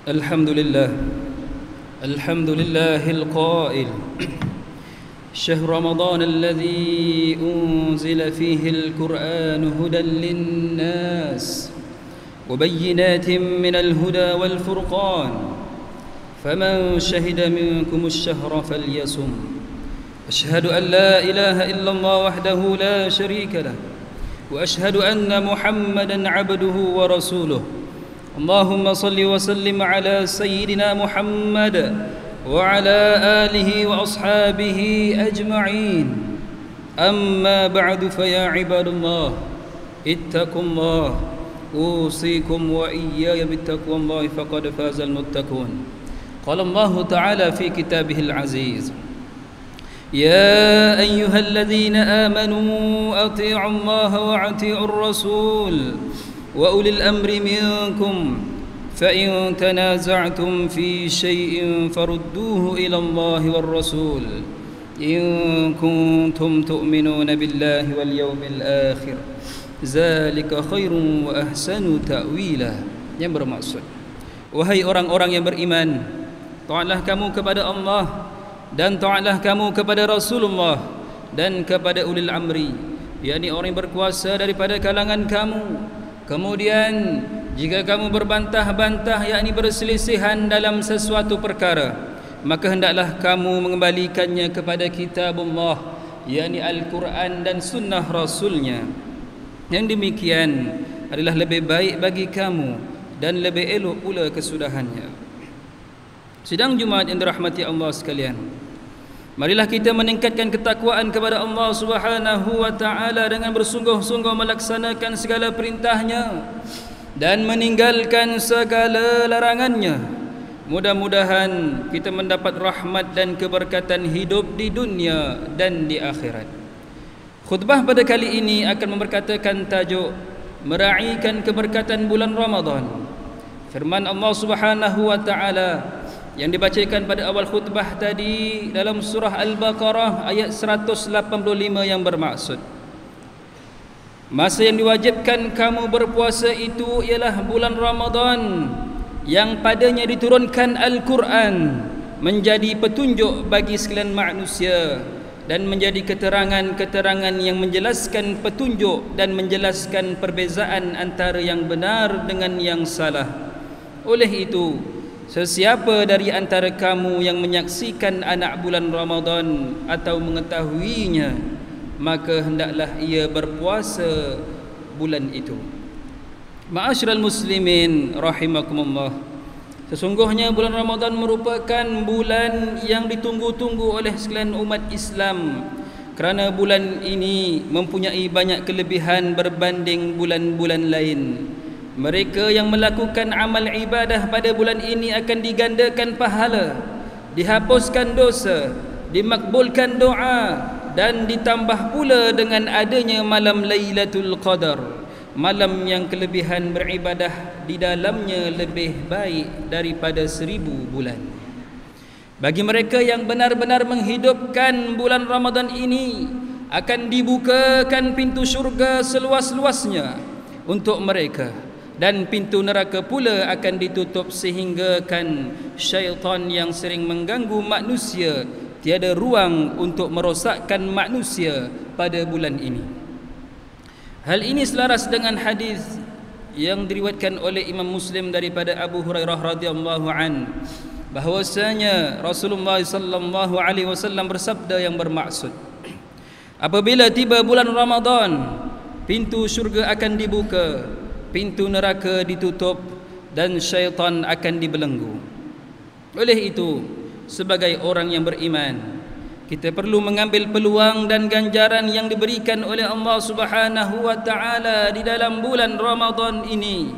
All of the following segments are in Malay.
الحمد لله القائل شهر رمضان الذي أنزل فيه القرآن هدى للناس وبينات من الهدى والفرقان فمن شهد منكم الشهر فليصم أشهد أن لا إله إلا الله وحده لا شريك له وأشهد أن محمدا عبده ورسوله اللهم صل وسلم على سيدنا محمد وعلى آله وأصحابه أجمعين أما بعد فيا عباد الله اتقوا الله أوصيكم وإياي بتقوى الله فقد فاز المتقون قال الله تعالى في كتابه العزيز يا أيها الذين آمنوا أطيعوا الله وأطيعوا الرسول وأولي الأمر منكم فإن تنازعتم في شيء فردوه إلى الله والرسول إن كنتم تؤمنون بالله واليوم الآخر ذلك خير وأحسن تأويلا. Yang bermaksud, wahai orang-orang yang beriman, taatlah kamu kepada Allah dan taatlah kamu kepada Rasulullah dan kepada ulil amri, yakni orang yang berkuasa daripada kalangan kamu. Kemudian jika kamu berbantah-bantah, yakni berselisihan dalam sesuatu perkara, maka hendaklah kamu mengembalikannya kepada kitabullah, yakni Al-Quran dan sunnah Rasulnya. Yang demikian adalah lebih baik bagi kamu dan lebih elok pula kesudahannya. Sidang Jumaat yang dirahmati Allah sekalian, marilah kita meningkatkan ketakwaan kepada Allah Subhanahu wa taala dengan bersungguh-sungguh melaksanakan segala perintahnya dan meninggalkan segala larangannya. Mudah-mudahan kita mendapat rahmat dan keberkatan hidup di dunia dan di akhirat. Khutbah pada kali ini akan memberkatakan tajuk meraihkan keberkatan bulan Ramadan. Firman Allah Subhanahu wa taala yang dibacakan pada awal khutbah tadi dalam surah Al-Baqarah ayat 185 yang bermaksud, masa yang diwajibkan kamu berpuasa itu ialah bulan Ramadan yang padanya diturunkan Al-Quran menjadi petunjuk bagi sekalian manusia dan menjadi keterangan-keterangan yang menjelaskan petunjuk dan menjelaskan perbezaan antara yang benar dengan yang salah. Oleh itu, sesiapa dari antara kamu yang menyaksikan anak bulan Ramadan atau mengetahuinya, maka hendaklah ia berpuasa bulan itu. Ma'asyiral muslimin rahimakumullah, sesungguhnya bulan Ramadan merupakan bulan yang ditunggu-tunggu oleh sekalian umat Islam, kerana bulan ini mempunyai banyak kelebihan berbanding bulan-bulan lain. Mereka yang melakukan amal ibadah pada bulan ini akan digandakan pahala, dihapuskan dosa, dimakbulkan doa, dan ditambah pula dengan adanya malam Lailatul Qadar, malam yang kelebihan beribadah di dalamnya lebih baik daripada 1000 bulan. Bagi mereka yang benar-benar menghidupkan bulan Ramadan ini, akan dibukakan pintu syurga seluas-luasnya untuk mereka, dan pintu neraka pula akan ditutup sehinggakan syaitan yang sering mengganggu manusia tiada ruang untuk merosakkan manusia pada bulan ini. Hal ini selaras dengan hadis yang diriwayatkan oleh Imam Muslim daripada Abu Hurairah radhiyallahu an, bahwasanya Rasulullah sallallahu alaihi wasallam bersabda yang bermaksud, apabila tiba bulan Ramadan, pintu syurga akan dibuka, pintu neraka ditutup, dan syaitan akan dibelenggu. Oleh itu, sebagai orang yang beriman, kita perlu mengambil peluang dan ganjaran yang diberikan oleh Allah Subhanahu wa taala di dalam bulan Ramadan ini.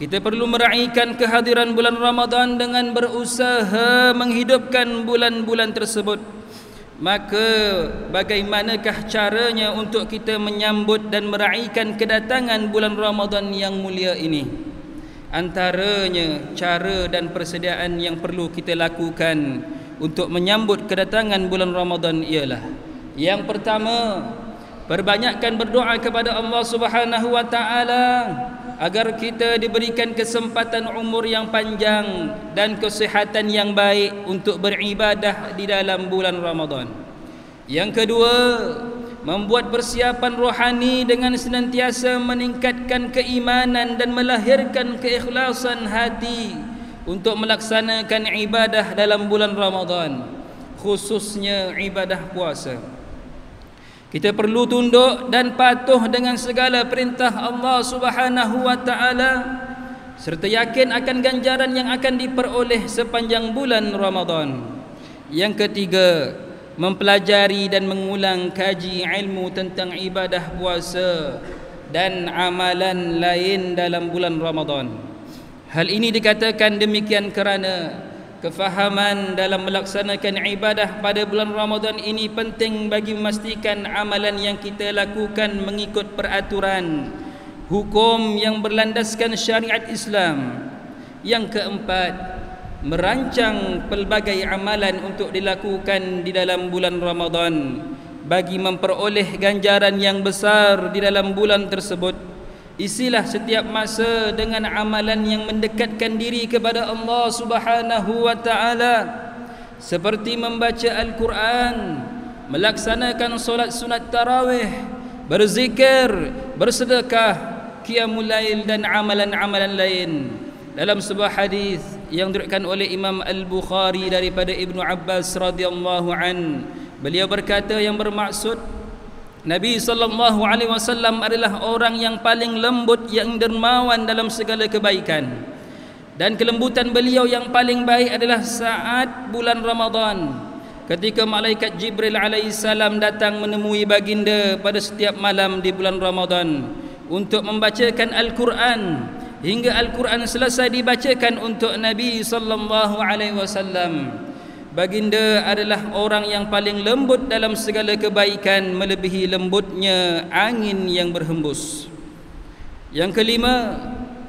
Kita perlu meraihkan kehadiran bulan Ramadan dengan berusaha menghidupkan bulan-bulan tersebut. Maka bagaimanakah caranya untuk kita menyambut dan meraihkan kedatangan bulan Ramadan yang mulia ini? Antaranya cara dan persediaan yang perlu kita lakukan untuk menyambut kedatangan bulan Ramadan ialah, yang pertama, perbanyakkan berdoa kepada Allah Subhanahu wa taala agar kita diberikan kesempatan umur yang panjang dan kesihatan yang baik untuk beribadah di dalam bulan Ramadan. Yang kedua, membuat persiapan rohani dengan senantiasa meningkatkan keimanan dan melahirkan keikhlasan hati untuk melaksanakan ibadah dalam bulan Ramadan, khususnya ibadah puasa. Kita perlu tunduk dan patuh dengan segala perintah Allah Subhanahu wa taala serta yakin akan ganjaran yang akan diperoleh sepanjang bulan Ramadan. Yang ketiga, mempelajari dan mengulang kaji ilmu tentang ibadah puasa dan amalan lain dalam bulan Ramadan. Hal ini dikatakan demikian kerana kefahaman dalam melaksanakan ibadah pada bulan Ramadan ini penting bagi memastikan amalan yang kita lakukan mengikut peraturan hukum yang berlandaskan syariat Islam. Yang keempat, merancang pelbagai amalan untuk dilakukan di dalam bulan Ramadan bagi memperoleh ganjaran yang besar di dalam bulan tersebut. Isilah setiap masa dengan amalan yang mendekatkan diri kepada Allah Subhanahu wa taala, seperti membaca Al-Quran, melaksanakan solat sunat tarawih, berzikir, bersedekah, qiyamul lail dan amalan-amalan lain. Dalam sebuah hadis yang diriwayatkan oleh Imam Al-Bukhari daripada Ibnu Abbas radhiyallahu an, beliau berkata yang bermaksud Nabi sallallahu alaihi wasallam adalah orang yang paling lembut, yang dermawan dalam segala kebaikan, dan kelembutan beliau yang paling baik adalah saat bulan Ramadan, ketika malaikat Jibril alaihissalam datang menemui baginda pada setiap malam di bulan Ramadan untuk membacakan Al-Quran hingga Al-Quran selesai dibacakan untuk Nabi sallallahu alaihi wasallam. Baginda adalah orang yang paling lembut dalam segala kebaikan, melebihi lembutnya angin yang berhembus. Yang kelima,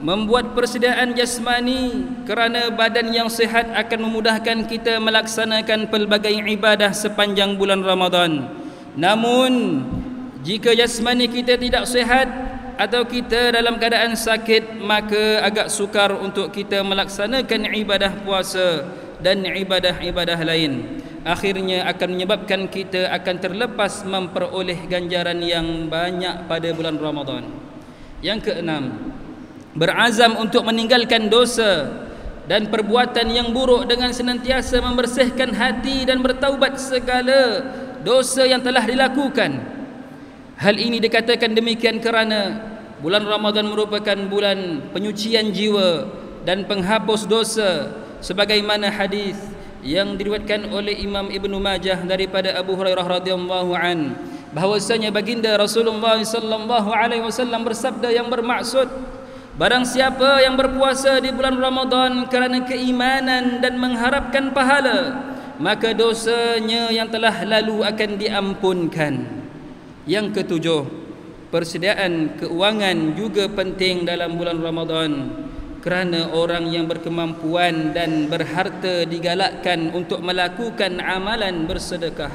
membuat persediaan jasmani kerana badan yang sihat akan memudahkan kita melaksanakan pelbagai ibadah sepanjang bulan Ramadan. Namun, jika jasmani kita tidak sihat atau kita dalam keadaan sakit, maka agak sukar untuk kita melaksanakan ibadah puasa dan ibadah-ibadah lain. Akhirnya akan menyebabkan kita akan terlepas memperoleh ganjaran yang banyak pada bulan Ramadan. Yang keenam, berazam untuk meninggalkan dosa dan perbuatan yang buruk dengan senantiasa membersihkan hati dan bertaubat segala dosa yang telah dilakukan. Hal ini dikatakan demikian kerana bulan Ramadan merupakan bulan penyucian jiwa dan penghapus dosa, sebagaimana hadis yang diriwayatkan oleh Imam Ibnu Majah daripada Abu Hurairah radhiyallahu an, bahwasanya baginda Rasulullah sallallahu alaihi wasallam bersabda yang bermaksud, barang siapa yang berpuasa di bulan Ramadan kerana keimanan dan mengharapkan pahala, maka dosanya yang telah lalu akan diampunkan. Yang ketujuh, persediaan keuangan juga penting dalam bulan Ramadan, kerana orang yang berkemampuan dan berharta digalakkan untuk melakukan amalan bersedekah,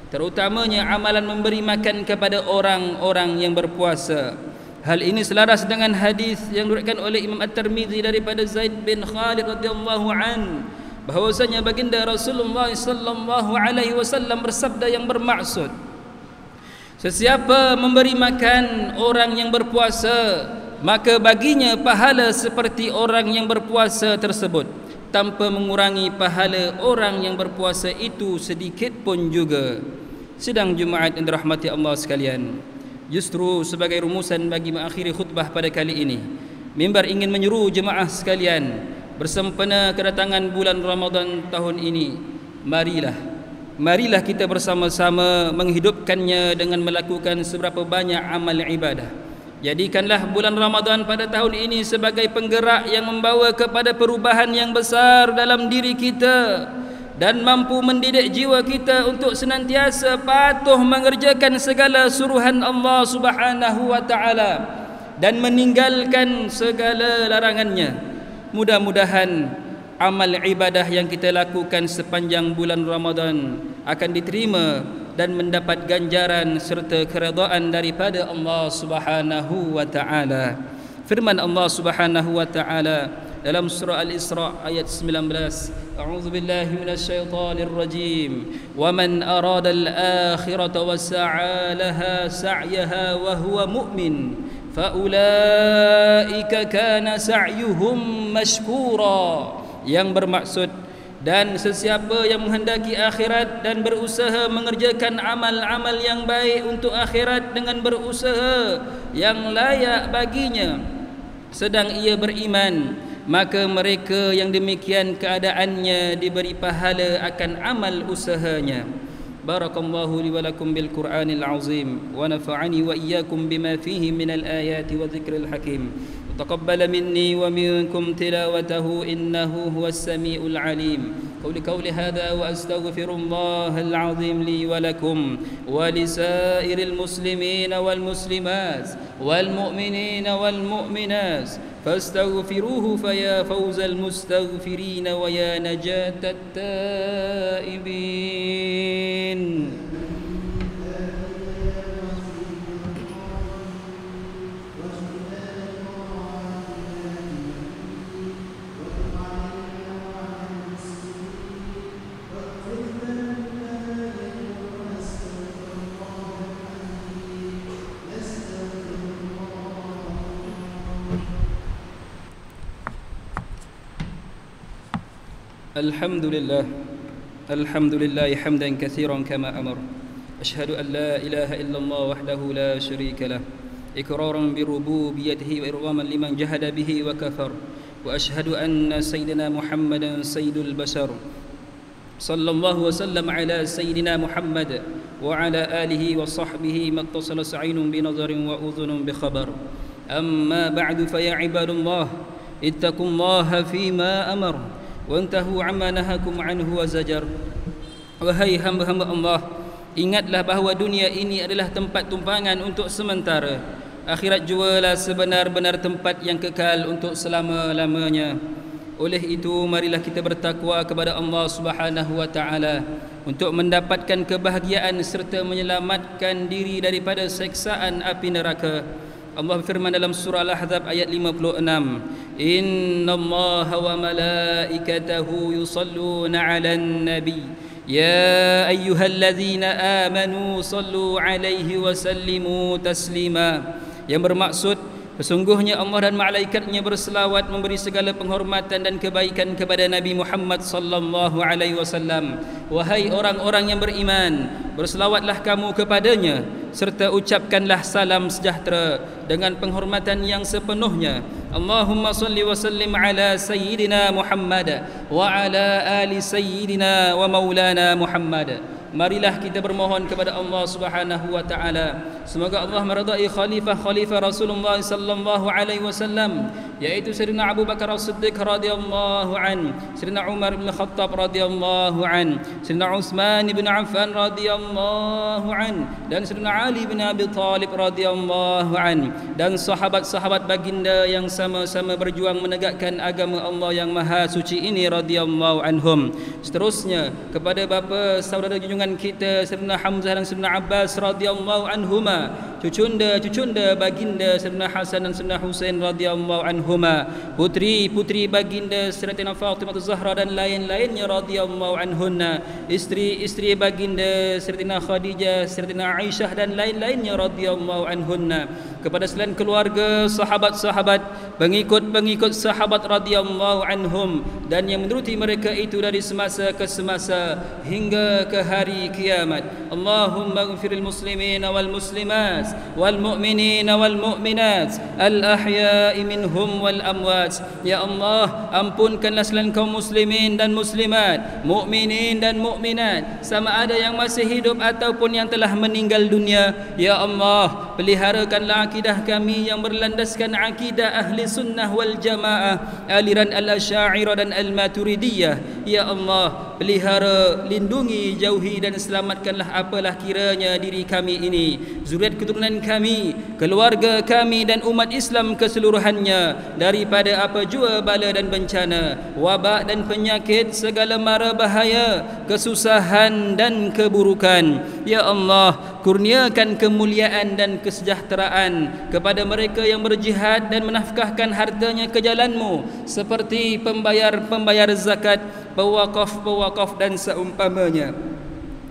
terutamanya amalan memberi makan kepada orang-orang yang berpuasa. Hal ini selaras dengan hadis yang diriwayatkan oleh Imam At-Tirmizi daripada Zaid bin Khalid radhiyallahu an, bahwasanya baginda Rasulullah sallallahu alaihi wasallam bersabda yang bermaksud, sesiapa memberi makan orang yang berpuasa, maka baginya pahala seperti orang yang berpuasa tersebut, tanpa mengurangi pahala orang yang berpuasa itu sedikit pun juga. Sidang Jumaat yang dirahmati Allah sekalian, justru sebagai rumusan bagi mengakhiri khutbah pada kali ini, mimbar ingin menyeru jemaah sekalian bersempena kedatangan bulan Ramadan tahun ini. Marilah kita bersama-sama menghidupkannya dengan melakukan seberapa banyak amal ibadah. Jadikanlah bulan Ramadan pada tahun ini sebagai penggerak yang membawa kepada perubahan yang besar dalam diri kita dan mampu mendidik jiwa kita untuk senantiasa patuh mengerjakan segala suruhan Allah Subhanahu wa taala dan meninggalkan segala larangannya. Mudah-mudahan amal ibadah yang kita lakukan sepanjang bulan Ramadan akan diterima dan mendapat ganjaran serta keredaan daripada Allah Subhanahu wa taala. Firman Allah Subhanahu wa taala dalam surah Al-Isra ayat 19, A'udzu billahi minasyaitonir rajim. Wa man arada al-akhirata wa sa'a laha sa'yaha wa huwa mu'min fa ulaika kana sa'yuhum mashkura. Yang bermaksud, dan sesiapa yang menghendaki akhirat dan berusaha mengerjakan amal-amal yang baik untuk akhirat dengan berusaha yang layak baginya, sedang ia beriman, maka mereka yang demikian keadaannya diberi pahala akan amal usahanya. Barakallahu li wa lakum bil Qur'anil azim wa nafa'ani wa iyyakum bima fihi minal ayati wa dzikril hakim. تقبل مني ومنكم تلاوته إنه هو السميع العليم. قولي هذا وأستغفر الله العظيم لي ولكم ولسائر المسلمين والمسلمات والمؤمنين والمؤمنات فاستغفروه فيا فوز المستغفرين ويا نجاة التائبين. الحمد لله حمدا كثيرا كما أمر. أشهد أن لا إله إلا الله وحده لا شريك له إقرارا بربوبيته وإرغاما لمن جحد به وكفر. وأشهد أن سيدنا محمدا سيد البشر صلى الله وسلم على سيدنا محمد وعلى آله وصحبه ما اتصل عين بنظر وأذن بخبر. أما بعد فيا عباد الله اتقوا الله فيما أمر وانتهوا عما نهاكم عنه وزجر. Wahai hamba-hamba Allah, ingatlah bahawa dunia ini adalah tempat tumpangan untuk sementara. Akhirat jualah sebenar-benar tempat yang kekal untuk selama-lamanya. Oleh itu marilah kita bertakwa kepada Allah Subhanahu wa taala untuk mendapatkan kebahagiaan serta menyelamatkan diri daripada seksaan api neraka. Allah berfirman dalam surah Al-Ahzab ayat 56, Innallaha wa malaikatahu yusalluna 'alan nabi ya ayyuhalladzina amanu sallu 'alaihi wa sallimu taslima. Yang bermaksud, sesungguhnya Allah dan malaikatnya berselawat memberi segala penghormatan dan kebaikan kepada Nabi Muhammad sallallahu alaihi wasallam. Wahai orang-orang yang beriman, berselawatlah kamu kepadanya serta ucapkanlah salam sejahtera dengan penghormatan yang sepenuhnya. Allahumma salli wa sallim ala sayyidina Muhammad wa ala ali sayyidina wa maulana Muhammad. Marilah kita bermohon kepada Allah Subhanahu wa taala semoga Allah meridai khalifah Rasulullah sallallahu alaihi wasallam, yaitu Sayyidina Abu Bakar As-Siddiq radhiyallahu an, Sayyidina Umar bin Khattab radhiyallahu an, Sayyidina Utsman bin Affan radhiyallahu an, dan Sayyidina Ali bin Abi Thalib radhiyallahu an, dan sahabat-sahabat baginda yang sama-sama berjuang menegakkan agama Allah yang maha suci ini radhiyallahu anhum. Seterusnya kepada bapa saudara junjungan kita Sayyidina Hamzah dan Sayyidina Abbas radhiyallahu anhuma, cucunda baginda Sayyidina Hasan dan Sayyidina Husain radhiyallahu anhuma, putri baginda Sayyidatina Fatimah Zahra dan lain-lainnya radhiyallahu anhunna, istri baginda Sayyidatina Khadijah, Sayyidatina Aisyah dan lain-lainnya radhiyallahu anhunna, kepada selain keluarga, sahabat-sahabat, pengikut sahabat radhiyallahu anhum, dan yang menuruti mereka itu dari semasa ke semasa hingga ke hari kiamat. Allahumma ighfiril muslimin wal muslimat wal mu'minin wal mu'minat al ahya'i minhum wal amwat. Ya Allah, ampunkanlah selain kaum muslimin dan muslimat, mukminin dan mukminat, sama ada yang masih hidup ataupun yang telah meninggal dunia. Ya Allah, peliharakanlah akidah kami yang berlandaskan akidah ahli sunnah wal jamaah, aliran al-asy'ariyah dan al-maturidiyah, Ya Allah, pelihara, lindungi, jauhi dan selamatkanlah apalah kiranya diri kami ini, zuriat keturunan kami, keluarga kami dan umat Islam keseluruhannya daripada apa jua bala dan bencana, wabak dan penyakit, segala mara bahaya, kesusahan dan keburukan. Ya Allah, kurniakan kemuliaan dan kesejahteraan kepada mereka yang berjihad dan menafkahkan hartanya ke jalan-Mu, seperti pembayar zakat, pewakaf dan seumpamanya.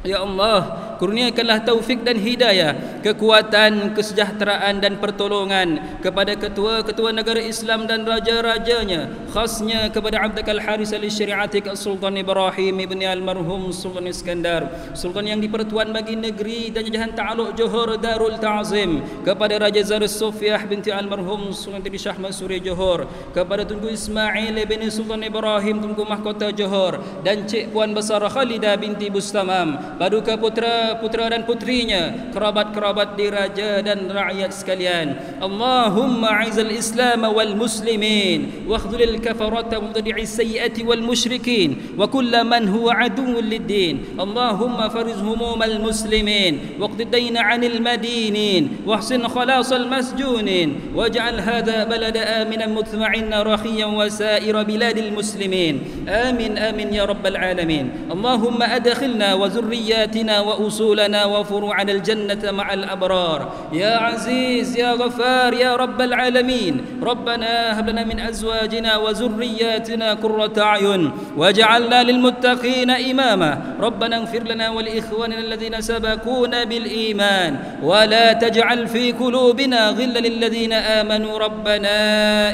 Ya Allah, kurniakanlah taufik dan hidayah, kekuatan, kesejahteraan dan pertolongan kepada ketua-ketua negara Islam dan raja-rajanya, khasnya kepada Abdul Haris al-Syariatik Sultan Ibrahim ibn al-Marhum Sultan Iskandar, Sultan yang dipertuan bagi negeri dan jajahan Ta'aluk Johor Darul Ta'zim, kepada Raja Zar Sofiah binti al-Marhum Sultan Tiri Shah Mansuri Johor, kepada Tunku Ismail bin Sultan Ibrahim Tunku Mahkota Johor, dan Cik Puan Besar Khalidah binti Bustamam, paduka putra dan putrinya, kerabat-kerabat diraja dan rakyat sekalian. Allahumma aizal Islam wal muslimin wa khudhul kafarata wa mubtadi'i sayyiati wal musyrikin wa kull man huwa aduwwun lid-din. Allahumma fariz humumal muslimin waqdi ad-dayn 'anil madinin wahsin khalasal masjunin waj'al hadha balada aminan mutma'innan rakhiyan wa sa'ira biladil muslimin. Amin amin ya rabbal alamin. Allahumma adkhilna wa ذرياتنا وأصولنا وفروعنا الجنة مع الأبرار يا عزيز يا غفار يا رب العالمين. ربنا هب لنا من أزواجنا وذرياتنا قرة أعين واجعلنا للمتقين إماما. ربنا اغفر لنا ولإخواننا الذين سبقونا بالإيمان ولا تجعل في قلوبنا غلا للذين آمنوا ربنا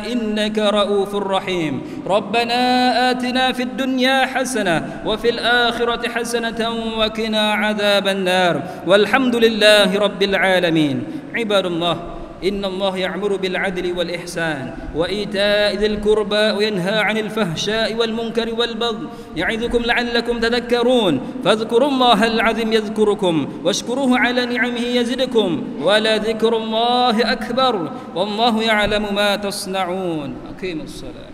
إنك رؤوف رحيم. ربنا آتنا في الدنيا حسنة وفي الآخرة حسنة وقنا عذاب النار والحمد لله رب العالمين. عباد الله، إن الله يأمر بالعدل والإحسان وإيتاء ذي القربى وينهى عن الفحشاء والمنكر والبغي يعظكم لعلكم تذكرون. فاذكروا الله العظيم يذكركم واشكروه على نعمه يزدكم ولذكر الله أكبر والله يعلم ما تصنعون. أقيموا الصلاة.